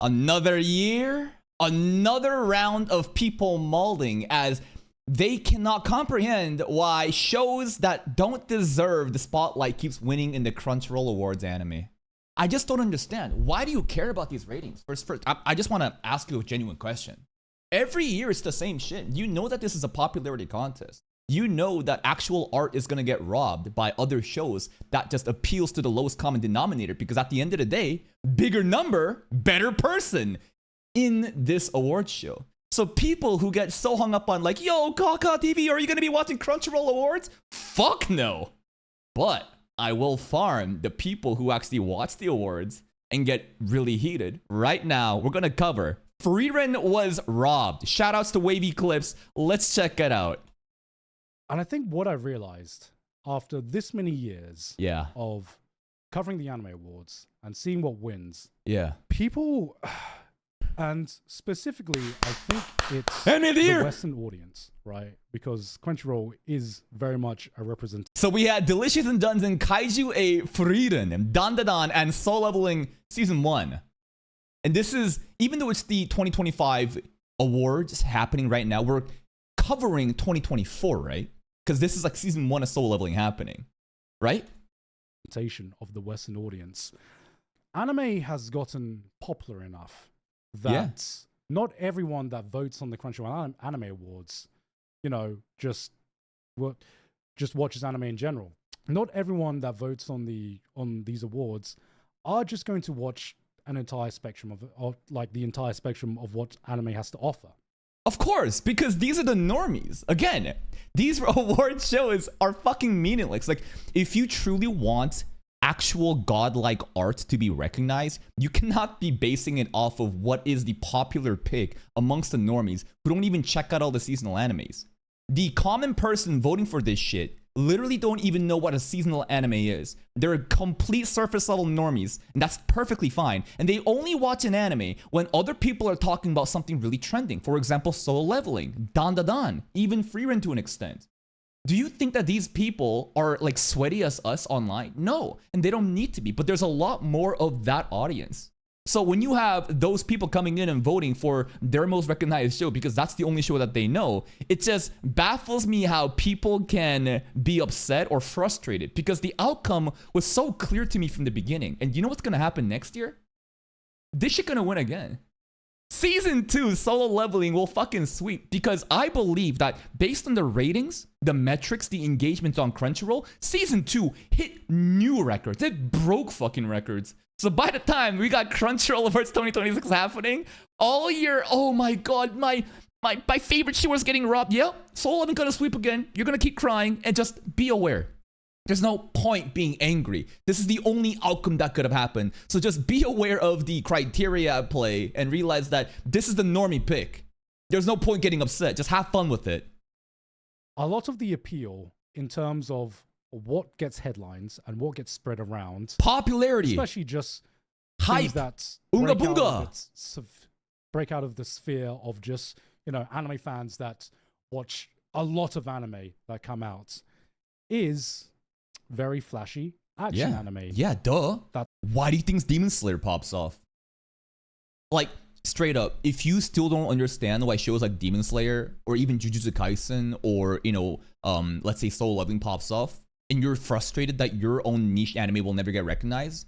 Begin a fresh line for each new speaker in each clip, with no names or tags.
Another year, another round of people mauling as they cannot comprehend why shows that don't deserve the spotlight keeps winning in the Crunchyroll Awards anime. I just don't understand. Why do you care about these ratings? First, I just want to ask you a genuine question. Every year it's the same shit. You know that this is a popularity contest. You know that actual art is going to get robbed by other shows that just appeals to the lowest common denominator, because at the end of the day, bigger number, better person in this award show. So people who get so hung up on like, yo, Kaka TV, are you going to be watching Crunchyroll Awards? Fuck no. But I will farm the people who actually watch the awards and get really heated. Right now, we're going to cover Frieren was robbed. Shoutouts to Wavy Clips. Let's check it out.
And I think what I realized after this many years of covering the anime awards and seeing what wins, people, and specifically, I think it's the Western audience, right? Because Crunchyroll is very much a representation.
So we had Delicious and Dungeon, Kaiju A, Frieren, and Dandadan, and Soul Leveling Season 1. And this is, even though it's the 2025 awards happening right now, we're covering 2024, right? Because this is like Season 1 of Soul Leveling happening, right?
Of the Western audience. Anime has gotten popular enough that not everyone that votes on the Crunchyroll Anime Awards, you know, just watches anime in general. Not everyone that votes on these awards are just going to watch an entire spectrum of like the entire spectrum of what anime has to offer.
Of course, because these are the normies. Again, these award shows are fucking meaningless. Like, if you truly want actual godlike art to be recognized, you cannot be basing it off of what is the popular pick amongst the normies who don't even check out all the seasonal animes. The common person voting for this shit literally don't even know what a seasonal anime is. They're complete surface level normies, and that's perfectly fine. And they only watch an anime when other people are talking about something really trending. For example, Soul Leveling, Dandadan, even Frieren to an extent. Do you think that these people are like sweaty as us online? No, and they don't need to be, but there's a lot more of that audience. So when you have those people coming in and voting for their most recognized show because that's the only show that they know, it just baffles me how people can be upset or frustrated, because the outcome was so clear to me from the beginning. And you know what's going to happen next year? This shit going to win again. Season 2 Solo Leveling will fucking sweep, because I believe that based on the ratings, the metrics, the engagement on Crunchyroll, Season 2 hit new records. It broke fucking records. So by the time we got Crunchyroll Awards 2026 happening, all year, oh my god, my favorite show was getting robbed. Yep, Soul Leveling gonna sweep again. You're gonna keep crying, and just be aware. There's no point being angry. This is the only outcome that could have happened. So just be aware of the criteria at play and realize that this is the normie pick. There's no point getting upset. Just have fun with it.
A lot of the appeal in terms of what gets headlines and what gets spread around,
popularity,
especially just
hype,
that break out of the sphere of just, you know, anime fans that watch a lot of anime that come out, is very flashy action anime.
Yeah, duh. Why do you think Demon Slayer pops off? Like, straight up, if you still don't understand why shows like Demon Slayer or even Jujutsu Kaisen or, you know, let's say Soul Leveling pops off, and you're frustrated that your own niche anime will never get recognized,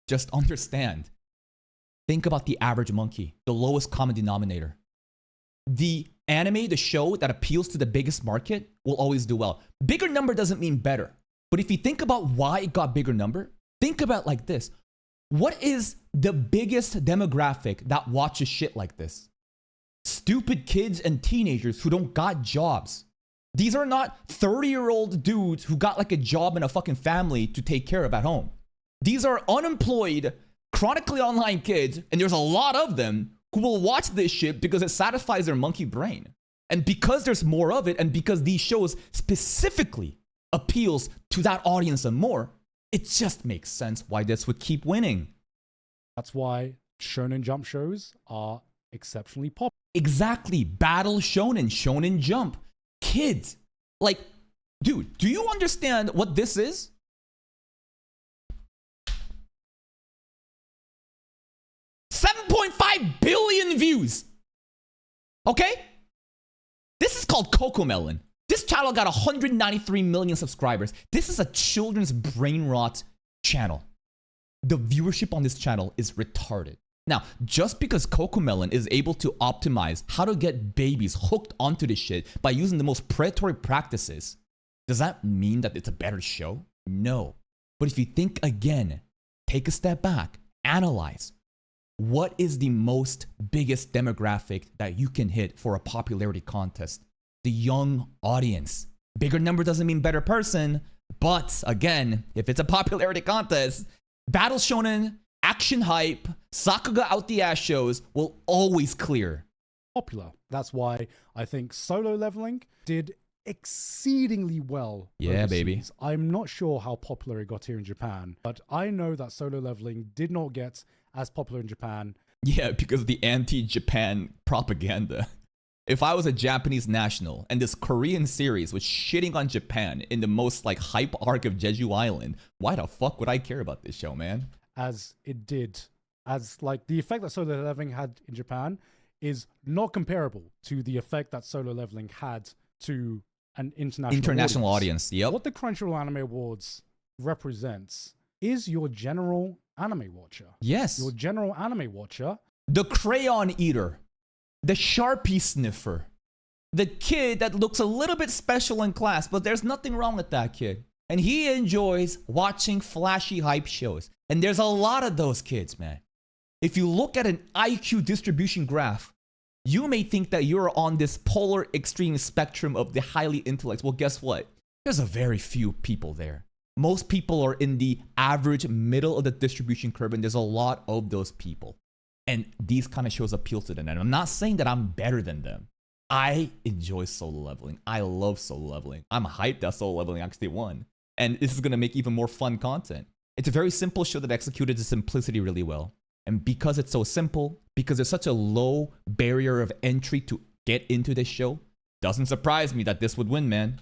just understand. Think about the average monkey, the lowest common denominator. The anime, the show that appeals to the biggest market will always do well. Bigger number doesn't mean better. But if you think about why it got bigger number, think about it like this. What is the biggest demographic that watches shit like this? Stupid kids and teenagers who don't got jobs. These are not 30-year-old dudes who got like a job and a fucking family to take care of at home. These are unemployed, chronically online kids, and there's a lot of them who will watch this shit because it satisfies their monkey brain. And because there's more of it, and because these shows specifically appeals to that audience and more, it just makes sense why this would keep winning.
That's why Shonen Jump shows are exceptionally popular.
Exactly. Battle Shonen, Shonen Jump. Kids. Like, dude, do you understand what this is? 1.5 billion views. Okay? This is called Cocomelon. This channel got 193 million subscribers. This is a children's brain rot channel. The viewership on this channel is retarded. Now, just because Cocomelon is able to optimize how to get babies hooked onto this shit by using the most predatory practices, does that mean that it's a better show? No. But if you think again, take a step back, analyze, what is the most biggest demographic that you can hit for a popularity contest? The young audience. Bigger number doesn't mean better person, but again, if it's a popularity contest, Battle Shonen, action hype, Sakuga out the ass shows will always clear.
Popular. That's why I think Solo Leveling did exceedingly well.
Yeah,
overseas.
baby.
I'm not sure how popular it got here in Japan, but I know that Solo Leveling did not get as popular in Japan.
Yeah, because of the anti-Japan propaganda. If I was a Japanese national and this Korean series was shitting on Japan in the most like hype arc of Jeju Island, why the fuck would I care about this show, man?
As it did, as like the effect that Solo Leveling had in Japan is not comparable to the effect that Solo Leveling had to an international
audience. Yep.
What the Crunchyroll Anime Awards represents is your general anime watcher.
Yes.
Your general anime watcher.
The crayon eater. The Sharpie sniffer. The kid that looks a little bit special in class, but there's nothing wrong with that kid. And he enjoys watching flashy hype shows. And there's a lot of those kids, man. If you look at an IQ distribution graph, you may think that you're on this polar extreme spectrum of the highly intellect. Well, guess what? There's a very few people there. Most people are in the average middle of the distribution curve, and there's a lot of those people. And these kind of shows appeal to them. And I'm not saying that I'm better than them. I enjoy Solo Leveling. I love Solo Leveling. I'm hyped that Solo Leveling actually won. And this is going to make even more fun content. It's a very simple show that executed the simplicity really well. And because it's so simple, because there's such a low barrier of entry to get into this show, doesn't surprise me that this would win, man.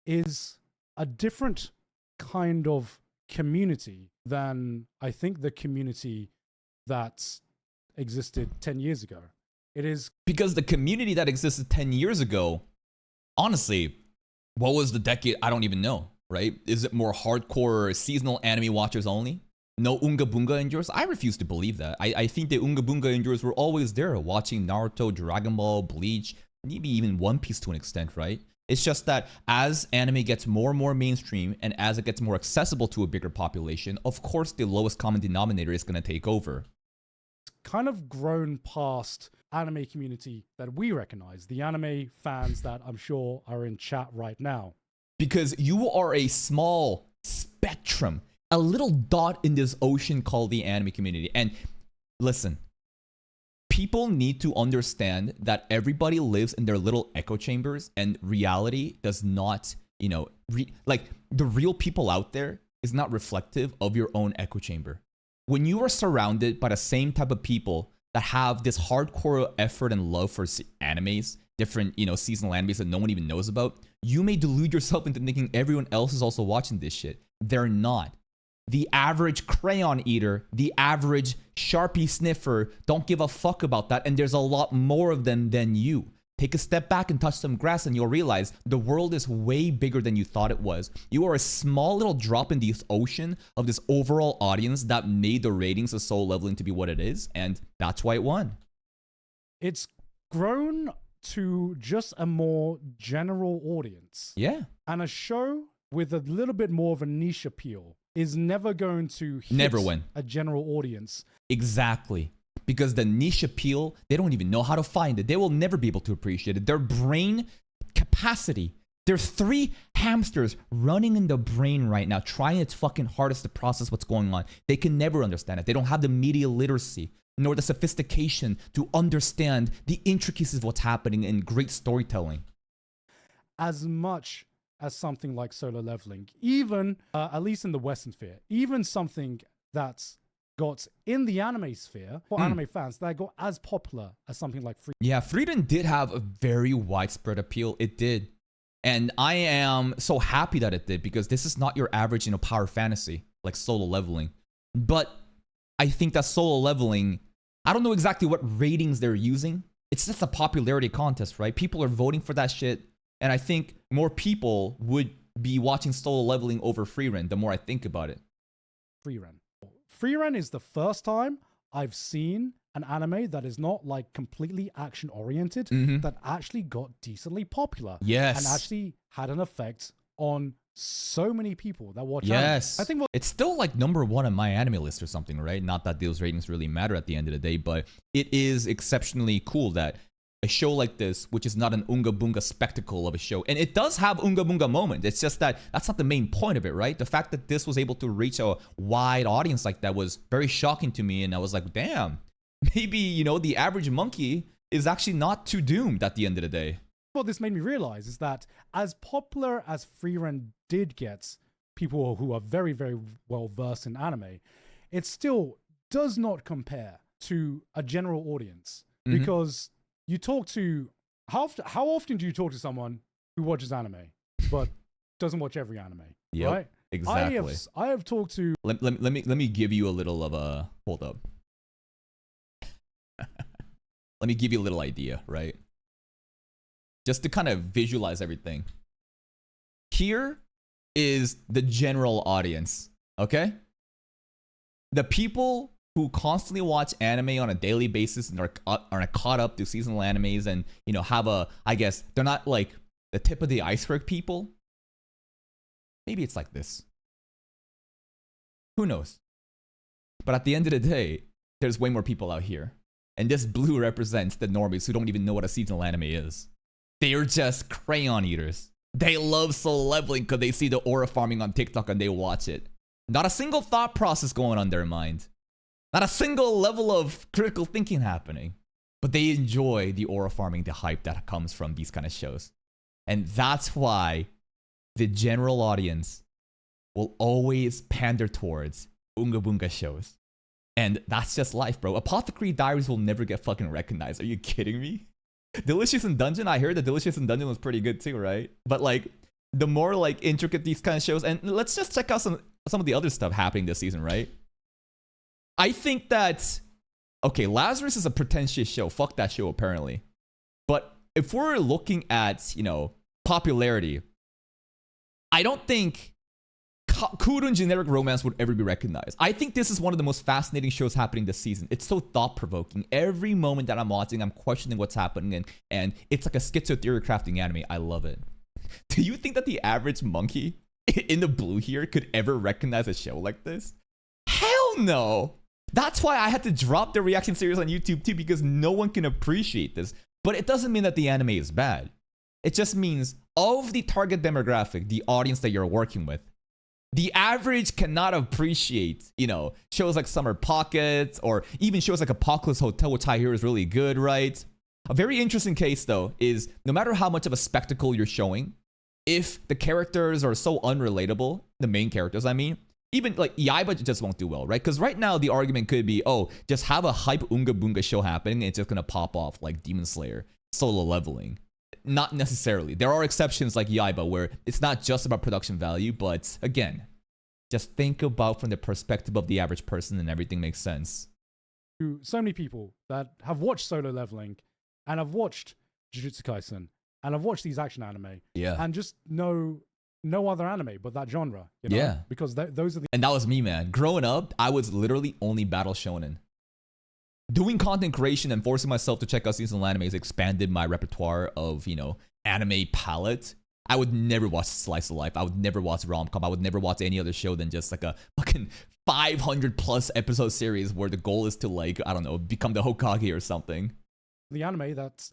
Is a different kind of community than I think the community that existed 10 years ago. It is
because the community that existed 10 years ago, honestly, what was the decade? I don't even know, right? Is it more hardcore seasonal anime watchers only? No Unga Bunga endures? I refuse to believe that. I think the Unga Bunga endures were always there watching Naruto, Dragon Ball, Bleach, maybe even One Piece to an extent, right? It's just that as anime gets more and more mainstream and as it gets more accessible to a bigger population, of course the lowest common denominator is going to take over.
Kind of grown past anime community that we recognize, the anime fans that I'm sure are in chat right now.
Because you are a small spectrum, a little dot in this ocean called the anime community. And listen, people need to understand that everybody lives in their little echo chambers and reality does not, like the real people out there is not reflective of your own echo chamber. When you are surrounded by the same type of people that have this hardcore effort and love for animes, different, seasonal animes that no one even knows about, you may delude yourself into thinking everyone else is also watching this shit. They're not. The average crayon eater, the average Sharpie sniffer don't give a fuck about that, and there's a lot more of them than you. Take a step back and touch some grass and you'll realize the world is way bigger than you thought it was. You are a small little drop in the ocean of this overall audience that made the ratings of Solo Leveling to be what it is, and that's why it won.
It's grown to just a more general audience.
Yeah.
And a show with a little bit more of a niche appeal is never going to hit
win
a general audience.
Exactly. Because the niche appeal, they don't even know how to find it. They will never be able to appreciate it. Their brain capacity. There's 3 hamsters running in the brain right now, trying its fucking hardest to process what's going on. They can never understand it. They don't have the media literacy, nor the sophistication to understand the intricacies of what's happening in great storytelling.
As much as something like Solo Leveling, even, at least in the Western sphere, even something that's got in the anime sphere, for anime fans, that got as popular as something like Frieren.
Yeah, Frieren did have a very widespread appeal. It did. And I am so happy that it did, because this is not your average, power fantasy like Solo Leveling. But I think that Solo Leveling I don't know exactly what ratings they're using. It's just a popularity contest, right? People are voting for that shit. And I think more people would be watching Solo Leveling over Frieren the more I think about it.
Frieren. Frieren is the first time I've seen an anime that is not like completely action oriented that actually got decently popular.
Yes.
And actually had an effect on so many people that watch
yes.
anime. I think
it's still like #1 on my anime list or something, right? Not that those ratings really matter at the end of the day, but it is exceptionally cool that a show like this, which is not an Unga Bunga spectacle of a show, and it does have Unga Bunga moments. It's just that that's not the main point of it, right? The fact that this was able to reach a wide audience like that was very shocking to me, and I was like, damn, maybe, you know, the average monkey is actually not too doomed at the end of the day.
What this made me realize is that as popular as Frieren did get people who are very, very well versed in anime, it still does not compare to a general audience because you talk to how often do you talk to someone who watches anime but doesn't watch every anime?
Yep,
right?
Exactly.
I have talked to.
Let me give you a little of a hold up. Let me give you a little idea, right? Just to kind of visualize everything. Here is the general audience, okay? The people who constantly watch anime on a daily basis and are caught up to seasonal animes and, you know, have a, I guess, they're not like the tip of the iceberg people. Maybe it's like this. Who knows? But at the end of the day, there's way more people out here. And this blue represents the normies who don't even know what a seasonal anime is. They are just crayon eaters. They love Solo Leveling because they see the aura farming on TikTok and they watch it. Not a single thought process going on their mind. Not a single level of critical thinking happening. But they enjoy the aura farming, the hype that comes from these kind of shows. And that's why the general audience will always pander towards Unga Bunga shows. And that's just life, bro. Apothecary Diaries will never get fucking recognized. Are you kidding me? Delicious in Dungeon, I heard that Delicious in Dungeon was pretty good too, right? But like, the more like intricate these kind of shows, and let's just check out some of the other stuff happening this season, right? I think that, okay, Lazarus is a pretentious show. Fuck that show, apparently. But if we're looking at, you know, popularity, I don't think Kurun generic romance would ever be recognized. I think this is one of the most fascinating shows happening this season. It's so thought-provoking. Every moment that I'm watching, I'm questioning what's happening, and it's like a schizo-theory crafting anime. I love it. Do you think that the average monkey in the blue here could ever recognize a show like this? Hell no! That's why I had to drop the reaction series on YouTube too, because no one can appreciate this. But it doesn't mean that the anime is bad. It just means of the target demographic, the audience that you're working with, the average cannot appreciate, you know, shows like Summer Pockets or even shows like Apocalypse Hotel, which I hear is really good, right? A very interesting case, though, is no matter how much of a spectacle you're showing, if the characters are so unrelatable, the main characters, I mean, even like Yaiba just won't do well, right? Because right now the argument could be, oh, just have a hype Unga Bunga show happening and it's just going to pop off like Demon Slayer, Solo Leveling. Not necessarily. There are exceptions like Yaiba where it's not just about production value, but again, just think about from the perspective of the average person and everything makes sense.
To so many people that have watched Solo Leveling and have watched Jujutsu Kaisen and have watched these action anime and just know no other anime but that genre, you know?
Yeah.
Because those are the...
And that was me, man. Growing up, I was literally only battle shonen. Doing content creation and forcing myself to check out seasonal animes expanded my repertoire of, you know, anime palette. I would never watch Slice of Life. I would never watch rom-com. I would never watch any other show than just like a fucking 500 plus episode series where the goal is to like, I don't know, become the Hokage or something.
The anime that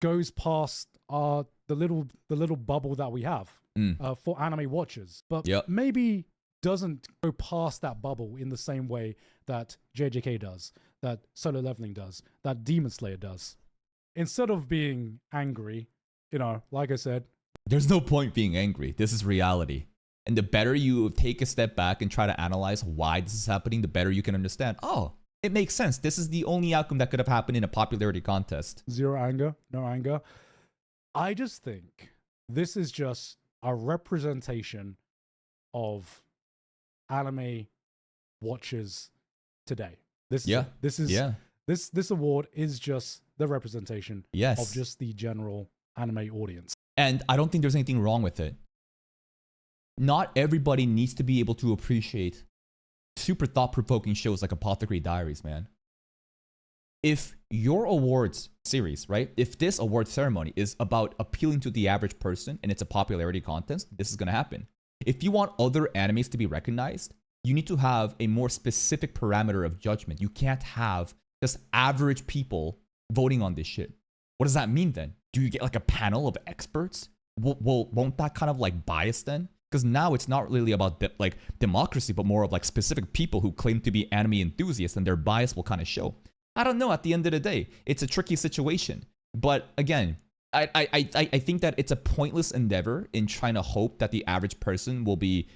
goes past the little bubble that we have for anime watchers, but maybe doesn't go past that bubble in the same way that JJK does, that Solo Leveling does, that Demon Slayer does. Instead of being angry, you know, like I said,
there's no point being angry. This is reality. And the better you take a step back and try to analyze why this is happening, the better you can understand, oh, it makes sense. This is the only outcome that could have happened in a popularity contest.
Zero anger, no anger. I just think this is just a representation of anime watchers today. This is This award is just the representation
Yes.
of just the general anime audience.
And I don't think there's anything wrong with it. Not everybody needs to be able to appreciate super thought-provoking shows like Apothecary Diaries, man. If your awards series, right? If this award ceremony is about appealing to the average person and it's a popularity contest, this is going to happen. If you want other animes to be recognized, you need to have a more specific parameter of judgment. You can't have just average people voting on this shit. What does that mean then? Do you get like a panel of experts? Won't that kind of like bias then? Because now it's not really about like democracy, but more of like specific people who claim to be anime enthusiasts, and their bias will kind of show. I don't know. At the end of the day, it's a tricky situation. But again, I think that it's a pointless endeavor in trying to hope that the average person will be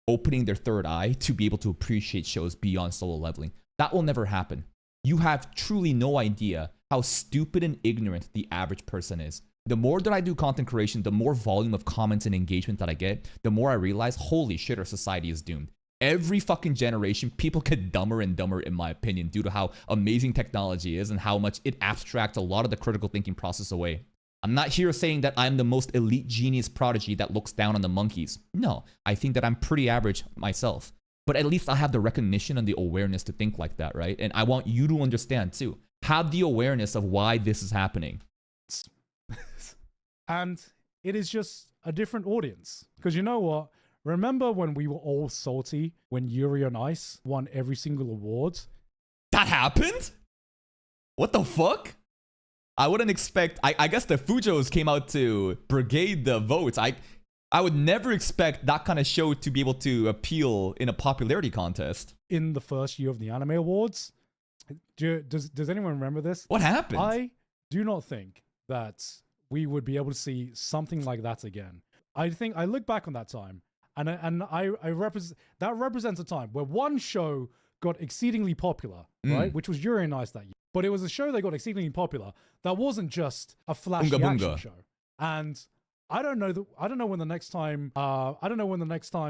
opening their third eye to be able to appreciate shows beyond Solo Leveling. That will never happen. You have truly no idea how stupid and ignorant the average person is. The more that I do content creation, the more volume of comments and engagement that I get, the more I realize, holy shit, our society is doomed. Every fucking generation, people get dumber and dumber, in my opinion, due to how amazing technology is and how much it abstracts a lot of the critical thinking process away. I'm not here saying that I'm the most elite genius prodigy that looks down on the monkeys. No, I think that I'm pretty average myself. But at least I have the recognition and the awareness to think like that, right? And I want you to understand too. Have the awareness of why this is happening.
And it is just a different audience. Because you know what? Remember when we were all salty when Yuri on Ice won every single award?
That happened? What the fuck? I wouldn't expect... I guess the Fujos came out to brigade the votes. I would never expect that kind of show to be able to appeal in a popularity contest.
In the first year of the Anime Awards. Does anyone remember this?
What happened?
I do not think that we would be able to see something like that again. I think I look back on that time, and that represents a time where one show got exceedingly popular, right? Which was Yuri on Ice that year. But it was a show that got exceedingly popular that wasn't just a flashy action show. And I don't know when the next time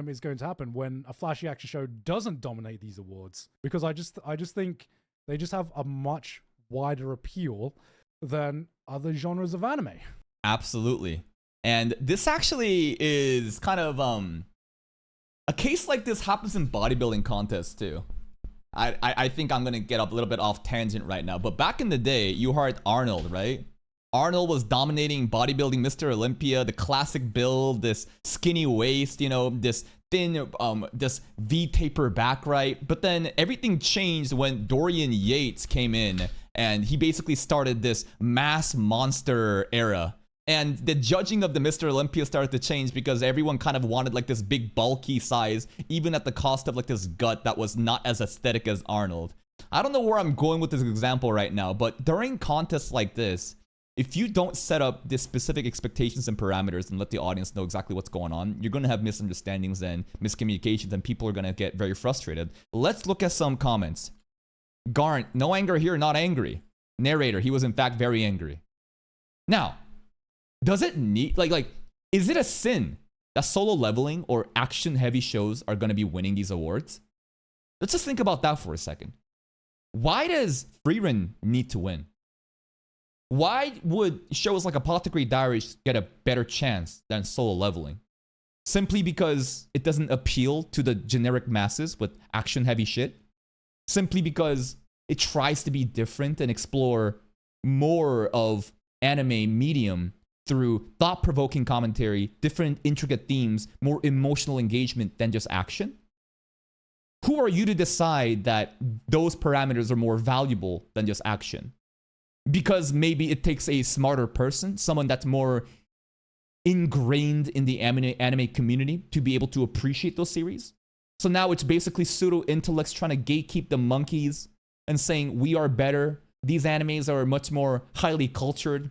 is going to happen when a flashy action show doesn't dominate these awards, because I just think they just have a much wider appeal than other genres of anime.
Absolutely. And this actually is kind of a case like this happens in bodybuilding contests too. I think I'm gonna get a little bit off tangent right now, but back in the day, you heard Arnold, right? Arnold was dominating bodybuilding, Mr. Olympia, the classic build, this skinny waist, you know, this thin, this V-taper back, right? But then everything changed when Dorian Yates came in, and he basically started this mass monster era. And the judging of the Mr. Olympia started to change because everyone kind of wanted like this big bulky size, even at the cost of like this gut that was not as aesthetic as Arnold. I don't know where I'm going with this example right now, but during contests like this, if you don't set up the specific expectations and parameters and let the audience know exactly what's going on, you're going to have misunderstandings and miscommunications, and people are going to get very frustrated. Let's look at some comments. Garnt, no anger here, not angry. Narrator, he was in fact very angry. Now, does it need, is it a sin that Solo Leveling or action-heavy shows are going to be winning these awards? Let's just think about that for a second. Why does Frieren need to win? Why would shows like Apothecary Diaries get a better chance than Solo Leveling? Simply because it doesn't appeal to the generic masses with action-heavy shit? Simply because it tries to be different and explore more of anime medium through thought-provoking commentary, different intricate themes, more emotional engagement than just action? Who are you to decide that those parameters are more valuable than just action? Because maybe it takes a smarter person, someone that's more ingrained in the anime community to be able to appreciate those series? So now it's basically pseudo-intellects trying to gatekeep the monkeys and saying, we are better. These animes are much more highly cultured,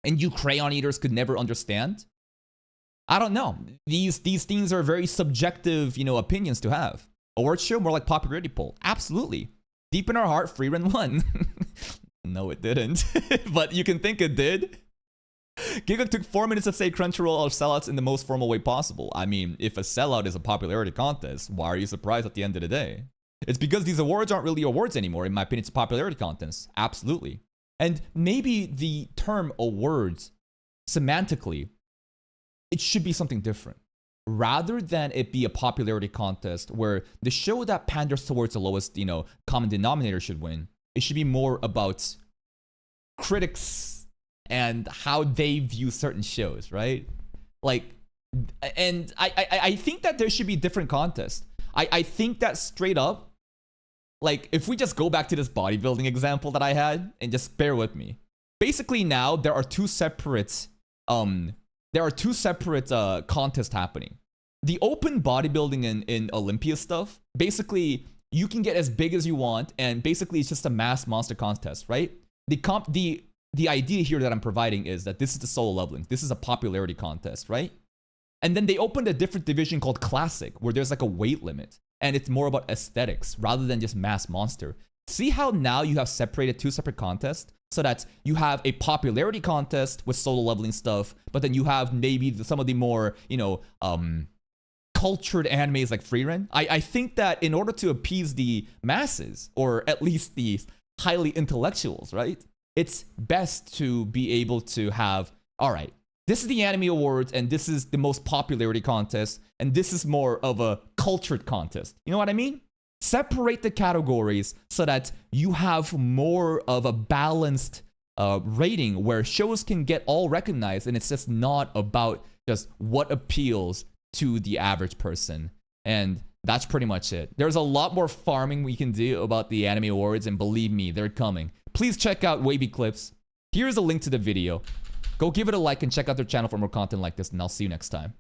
and you crayon eaters could never understand. I don't know. These things are very subjective, opinions to have. Award show, more like popularity poll. Absolutely. Deep in our heart, Frieren won. No, it didn't. But you can think it did. Giga took 4 minutes to say Crunchyroll are sellouts in the most formal way possible. I mean, if a sellout is a popularity contest, why are you surprised at the end of the day? It's because these awards aren't really awards anymore. In my opinion, it's a popularity contest. Absolutely. And maybe the term awards, semantically, it should be something different. Rather than it be a popularity contest where the show that panders towards the lowest, common denominator should win, it should be more about critics and how they view certain shows, right? Like, and I think that there should be different contests. I think that straight up, like, if we just go back to this bodybuilding example that I had, and just bear with me. Basically now, there are two separate contests happening. The open bodybuilding in Olympia stuff, basically, you can get as big as you want, and basically it's just a mass monster contest, right? The idea here that I'm providing is that this is the solo leveling. This is a popularity contest, right? And then they opened a different division called Classic, where there's like a weight limit, and it's more about aesthetics rather than just mass monster. See how now you have separated two separate contests? So that you have a popularity contest with solo leveling stuff, but then you have maybe some of the more, cultured animes like Frieren. I think that in order to appease the masses, or at least the highly intellectuals, right? It's best to be able to have, all right, this is the anime awards, and this is the most popularity contest, and this is more of a cultured contest. You know what I mean? Separate the categories so that you have more of a balanced rating where shows can get all recognized, and it's just not about just what appeals to the average person. And that's pretty much it. There's a lot more farming we can do about the anime awards, and believe me, they're coming. Please check out Wavy Clips. Here's a link to the video. Go give it a like and check out their channel for more content like this, and I'll see you next time.